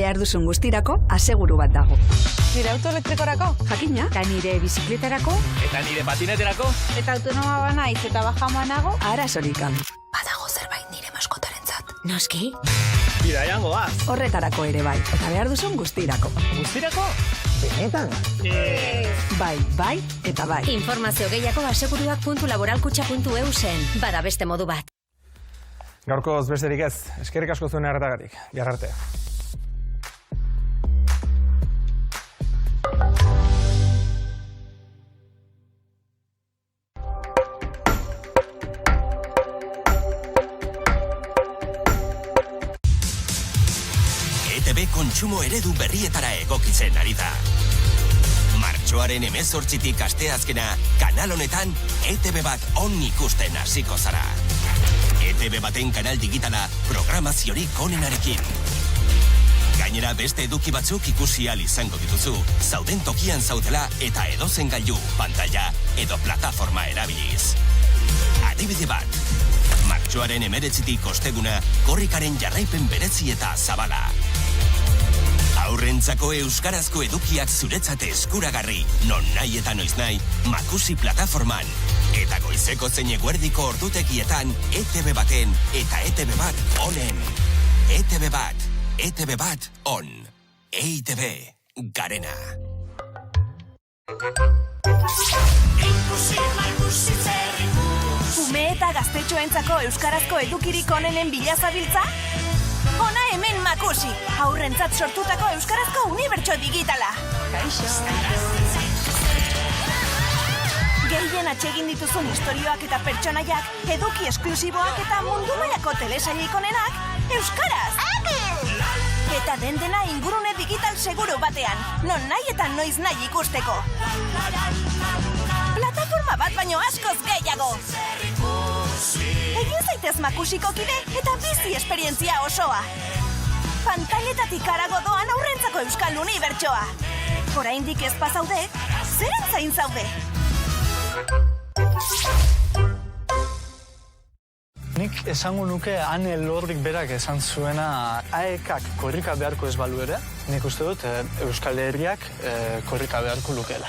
behar duzun guztirako aseguru bat dago. Nire auto elektrikorako? Jakina. Eta nire bizikletarako? Eta nire patineterako? Eta autonoma banaiz eta bajama nago? Arazorik gabe. Badago zerbait nire maskotarentzat. Noski? Bidaian goaz. Horretarako ere bai, eta behar duzun guztirako. Guztirako? Benetan? Bai, eta bai. Informazio gehiago aseguruak.laboralkutxa.eu zen. Bada beste modu bat. Gaurkoz besterik ez, eskerrik asko zuen erretagatik. Bihar arte. ETB kontsumo eredu berrietara egokitzen ari da. Martxoaren 18tik asteazkena, kanal honetan ETB bat on ikusten hasiko zara. ETB baten kanal digitala programaziorik onenarekin. Gainera beste eduki batzuk ikusi ahal izango dituzu, zauden tokian zaudela eta edozen gailu, pantalla edo plataforma erabiliz. Adibide bat, martxoaren 19tik osteguna, korrikaren jarraipen berezi eta zabala. Aurrentzako euskarazko edukiak zuretzat eskuragarri, non nahi eta noiz nahi, Makusi plataforman. Eta goizeko zein eguerdiko ordutegietan, ETB baten eta ETB bat onen. ETB bat on. EITB garena. Ume eta gaztetxoentzako euskarazko edukirik onenen bila zabiltza? Hona hemen Makusi, haurrentzat sortutako euskarazko unibertso digitala. Gehien atsegin dituzun istorioak eta pertsonaiak, eduki esklusiboak eta mundu mailako telesailik onenak, euskaraz! Eta dena ingurune digital seguru batean, non nahi eta noiz nahi ikusteko. Plataforma bat baino askoz gehiago! Egin zaitez Makusiko kide eta bizi esperientzia osoa. Pantailetatik harago doan aurrentzako euskal unibertsoa. Oraindik ez bazaude, zeren zain zaude? Nik esango nuke Ane Lorrik berak esan zuena AEKak korrika beharko ez balu ere, nik uste dut Euskal Herriak korrika beharko lukeela.